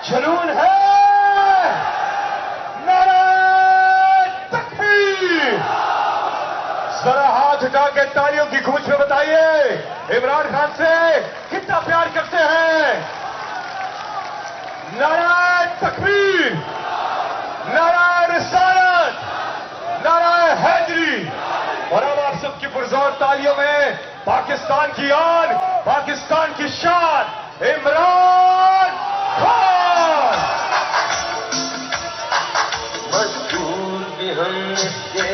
جنون ہے، نعرہ تکبیر! ذرا ہاتھ اٹھا کے تالیوں کی گونج میں بتائیے عمران خان سے کتنا پیار کرتے ہیں۔ نعرہ تکبیر، نعرہ رسالت، نعرہ حیدری! اور اب آپ سب کی پرزور تالیوں میں پاکستان کی آن، پاکستان کی شان، عمران خان! مجبور بھی ہم اس کے،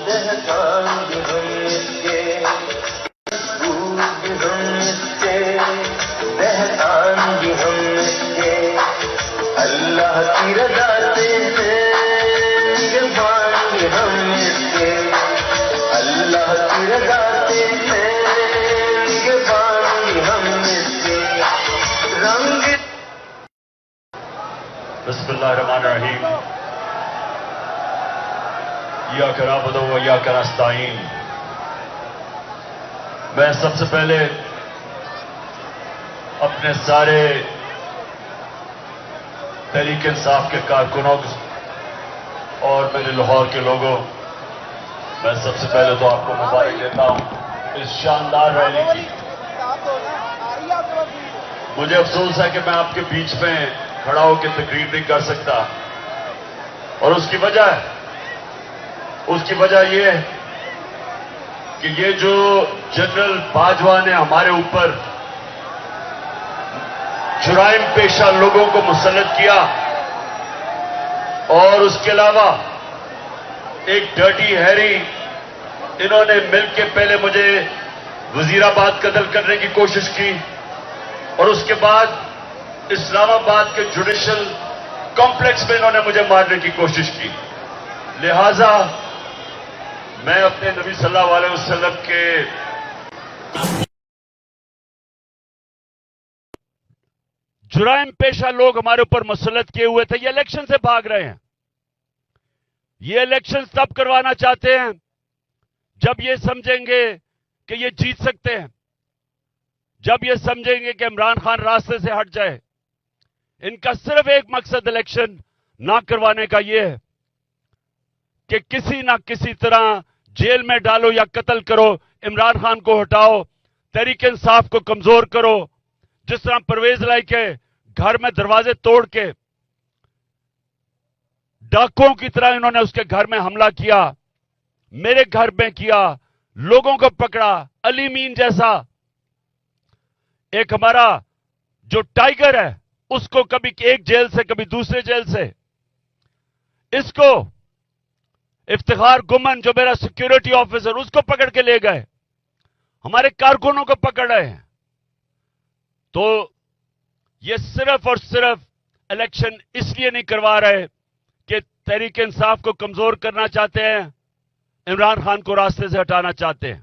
دہقان بھی ہم اس کے، مجبور بھی ہم اس کے، دہقان بھی ہم اس کے، اللہ کی رضا سے نگہبان بھی ہم اس کے، اللہ کی رضا سے نگہبان بھی ہم اس کے، رنگ بسم اللہ الرحمن الرحیم۔ ایاک نعبد و ایاک نستعین۔ میں سب سے پہلے اپنے سارے تحریک انصاف کے کارکنوں اور میرے لاہور کے لوگوں، میں سب سے پہلے تو آپ کو مبارک دیتا ہوں اس شاندار ریلی کی۔ مجھے افسوس ہے کہ میں آپ کے بیچ میں کھڑا ہو کے تقریر نہیں کر سکتا، اور اس کی وجہ یہ ہے کہ یہ جو جنرل باجوہ نے ہمارے اوپر جرائم پیشہ لوگوں کو مسلط کیا، اور اس کے علاوہ ایک ڈرٹی ہیری، انہوں نے مل کے پہلے مجھے وزیر آباد قتل کرنے کی کوشش کی، اور اس کے بعد اسلام آباد کے جوڈیشل کمپلیکس میں انہوں نے مجھے مارنے کی کوشش کی۔ لہذا میں اپنے نبی صلی اللہ علیہ وسلم کے جرائم پیشہ لوگ ہمارے اوپر مسلط کیے ہوئے تھے، یہ الیکشن سے بھاگ رہے ہیں۔ یہ الیکشن تب کروانا چاہتے ہیں جب یہ سمجھیں گے کہ یہ جیت سکتے ہیں، جب یہ سمجھیں گے کہ عمران خان راستے سے ہٹ جائے۔ ان کا صرف ایک مقصد الیکشن نہ کروانے کا یہ ہے کہ کسی نہ کسی طرح جیل میں ڈالو یا قتل کرو، عمران خان کو ہٹاؤ، تحریک انصاف کو کمزور کرو۔ جس طرح پرویز لائی کے گھر میں دروازے توڑ کے ڈاکوں کی طرح انہوں نے اس کے گھر میں حملہ کیا، میرے گھر میں کیا، لوگوں کو پکڑا، علی مین جیسا ایک ہمارا جو ٹائیگر ہے، اس کو کبھی ایک جیل سے کبھی دوسرے جیل سے، اس کو افتخار گمن جو میرا سیکیورٹی آفیسر، اس کو پکڑ کے لے گئے، ہمارے کارکنوں کو پکڑ رہے ہیں۔ تو یہ صرف اور صرف الیکشن اس لیے نہیں کروا رہے کہ تحریک انصاف کو کمزور کرنا چاہتے ہیں، عمران خان کو راستے سے ہٹانا چاہتے ہیں،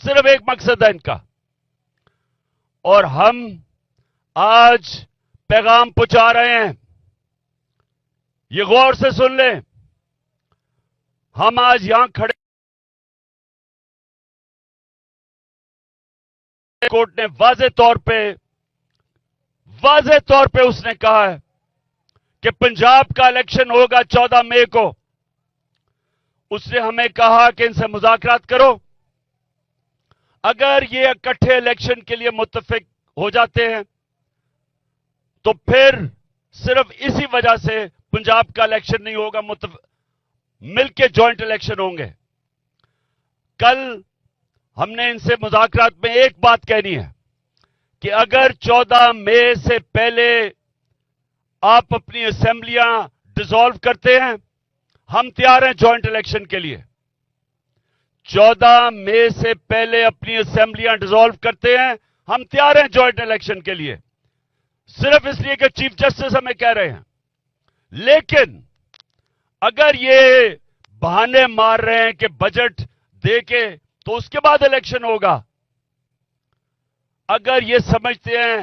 صرف ایک مقصد ہے ان کا۔ اور ہم آج پیغام پہنچا رہے ہیں، یہ غور سے سن لیں، ہم آج یہاں کھڑے، کورٹ نے واضح طور پہ اس نے کہا ہے کہ پنجاب کا الیکشن ہوگا 14 مئی کو۔ اس نے ہمیں کہا کہ ان سے مذاکرات کرو، اگر یہ اکٹھے الیکشن کے لیے متفق ہو جاتے ہیں تو پھر صرف اسی وجہ سے پنجاب کا الیکشن نہیں ہوگا، مل کے جوائنٹ الیکشن ہوں گے۔ کل ہم نے ان سے مذاکرات میں ایک بات کہنی ہے کہ اگر 14 مئی سے پہلے آپ اپنی اسمبلیاں ڈیزالو کرتے ہیں، ہم تیار ہیں جوائنٹ الیکشن کے لیے۔ 14 مئی سے پہلے اپنی اسمبلیاں ڈیزالو کرتے ہیں، ہم تیار ہیں جوائنٹ الیکشن کے لیے، صرف اس لیے کہ چیف جسٹس ہمیں کہہ رہے ہیں۔ لیکن اگر یہ بہانے مار رہے ہیں کہ بجٹ دے کے تو اس کے بعد الیکشن ہوگا، اگر یہ سمجھتے ہیں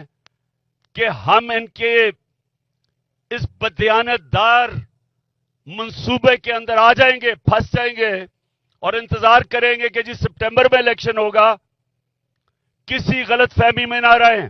کہ ہم ان کے اس بدیانت دار منصوبے کے اندر آ جائیں گے، پھنس جائیں گے اور انتظار کریں گے کہ جی سپٹمبر میں الیکشن ہوگا، کسی غلط فہمی میں نہ رہیں۔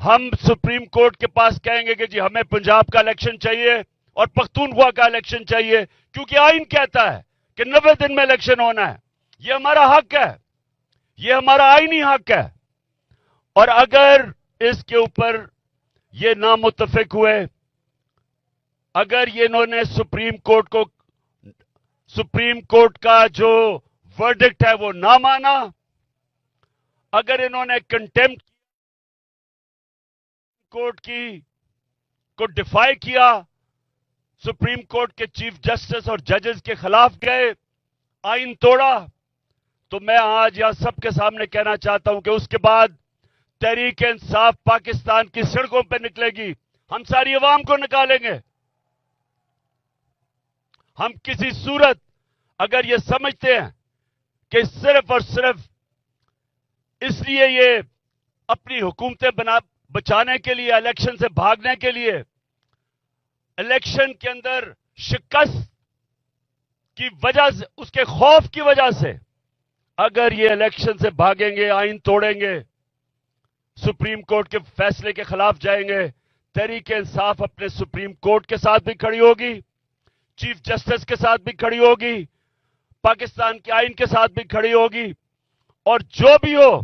ہم سپریم کورٹ کے پاس کہیں گے کہ جی ہمیں پنجاب کا الیکشن چاہیے اور پختونخوا کا الیکشن چاہیے، کیونکہ آئین کہتا ہے کہ 90 دن میں الیکشن ہونا ہے. یہ ہمارا حق ہے، یہ ہمارا آئینی حق ہے. اور اگر اس کے اوپر یہ نامتفق ہوئے، اگر یہ انہوں نے سپریم کورٹ کا جو ورڈکٹ ہے وہ نہ مانا، اگر انہوں نے کنٹیمپٹ کورٹ کو ڈیفائی کیا، سپریم کورٹ کے چیف جسٹس اور ججز کے خلاف گئے، آئین توڑا، تو میں آج یہاں سب کے سامنے کہنا چاہتا ہوں کہ اس کے بعد تحریک انصاف پاکستان کی سڑکوں پہ نکلے گی. ہم ساری عوام کو نکالیں گے. ہم کسی صورت اگر یہ سمجھتے ہیں کہ صرف اور صرف اس لیے یہ اپنی حکومتیں بچانے کے لیے، الیکشن سے بھاگنے کے لیے، الیکشن کے اندر شکست کی وجہ سے، اس کے خوف کی وجہ سے اگر یہ الیکشن سے بھاگیں گے، آئین توڑیں گے، سپریم کورٹ کے فیصلے کے خلاف جائیں گے، تحریک انصاف اپنے سپریم کورٹ کے ساتھ بھی کھڑی ہوگی، چیف جسٹس کے ساتھ بھی کھڑی ہوگی، پاکستان کے آئین کے ساتھ بھی کھڑی ہوگی. اور جو بھی ہو،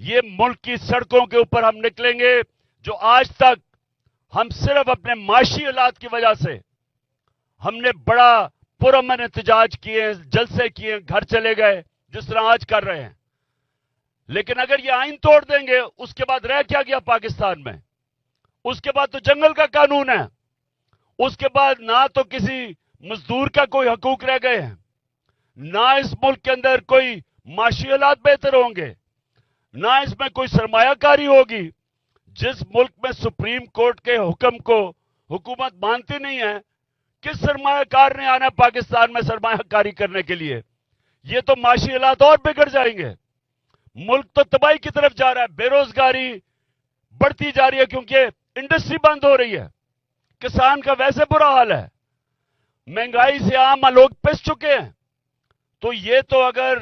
یہ ملک کی سڑکوں کے اوپر ہم نکلیں گے. جو آج تک ہم صرف اپنے معاشی حالات کی وجہ سے ہم نے بڑا پرامن احتجاج کیے، جلسے کیے، گھر چلے گئے، جس طرح آج کر رہے ہیں. لیکن اگر یہ آئین توڑ دیں گے، اس کے بعد رہ کیا گیا پاکستان میں؟ اس کے بعد تو جنگل کا قانون ہے. اس کے بعد نہ تو کسی مزدور کا کوئی حقوق رہ گئے ہیں، نہ اس ملک کے اندر کوئی معاشی حالات بہتر ہوں گے، نہ اس میں کوئی سرمایہ کاری ہوگی. جس ملک میں سپریم کورٹ کے حکم کو حکومت مانتی نہیں ہے، کس سرمایہ کار نے آنا پاکستان میں سرمایہ کاری کرنے کے لیے؟ یہ تو معاشی حالات اور بگڑ جائیں گے. ملک تو تباہی کی طرف جا رہا ہے. بے روزگاری بڑھتی جا رہی ہے کیونکہ انڈسٹری بند ہو رہی ہے. کسان کا ویسے برا حال ہے. مہنگائی سے عام لوگ پس چکے ہیں. تو یہ تو اگر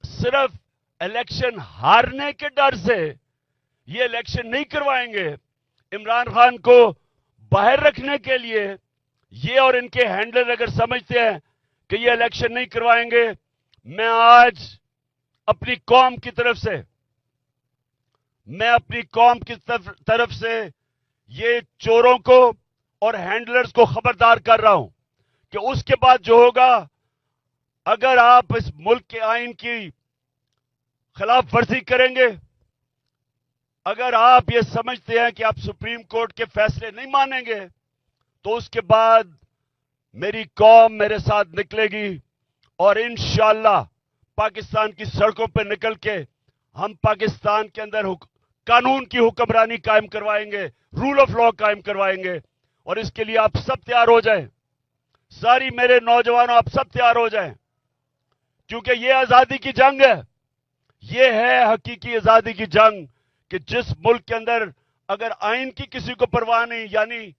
صرف الیکشن ہارنے کے ڈر سے یہ الیکشن نہیں کروائیں گے، عمران خان کو باہر رکھنے کے لیے، یہ اور ان کے ہینڈلر اگر سمجھتے ہیں کہ یہ الیکشن نہیں کروائیں گے، میں آج اپنی قوم کی طرف سے یہ چوروں کو اور ہینڈلرز کو خبردار کر رہا ہوں کہ اس کے بعد جو ہوگا، اگر آپ اس ملک کے آئین کی خلاف ورزی کریں گے، اگر آپ یہ سمجھتے ہیں کہ آپ سپریم کورٹ کے فیصلے نہیں مانیں گے، تو اس کے بعد میری قوم میرے ساتھ نکلے گی اور انشاءاللہ پاکستان کی سڑکوں پہ نکل کے ہم پاکستان کے اندر قانون کی حکمرانی قائم کروائیں گے، رول آف لا قائم کروائیں گے. اور اس کے لیے آپ سب تیار ہو جائیں. ساری میرے نوجوانوں، آپ سب تیار ہو جائیں، کیونکہ یہ آزادی کی جنگ ہے. یہ ہے حقیقی آزادی کی جنگ کہ جس ملک کے اندر اگر آئین کی کسی کو پرواہ نہیں، یعنی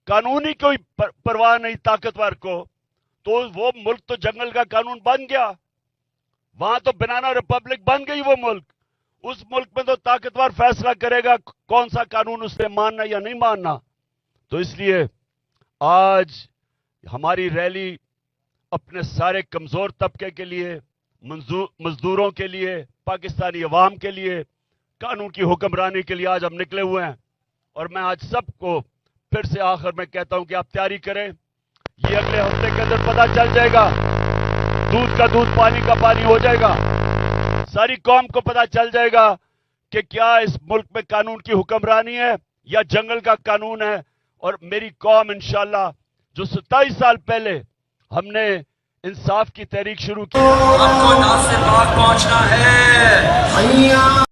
قانونی کوئی پرواہ نہیں طاقتور کو، تو وہ ملک تو جنگل کا قانون بن گیا. وہاں تو بنانا ریپبلک بن گئی وہ ملک. اس ملک میں تو طاقتور فیصلہ کرے گا کون سا قانون اس نے ماننا یا نہیں ماننا. تو اس لیے آج ہماری ریلی اپنے سارے کمزور طبقے کے لیے، مزدوروں کے لیے، پاکستانی عوام کے لیے، قانون کی حکمرانی کے لیے آج ہم نکلے ہوئے ہیں. اور میں آج سب کو پھر سے آخر میں کہتا ہوں کہ آپ تیاری کریں. یہ اگلے ہفتے کے اندر پتہ چل جائے گا، دودھ کا دودھ پانی کا پانی ہو جائے گا. ساری قوم کو پتہ چل جائے گا کہ کیا اس ملک میں قانون کی حکمرانی ہے یا جنگل کا قانون ہے. اور میری قوم انشاءاللہ جو 27 سال پہلے ہم نے انصاف کی تحریک شروع کی، ہم کو ناصر باغ پہنچنا ہے.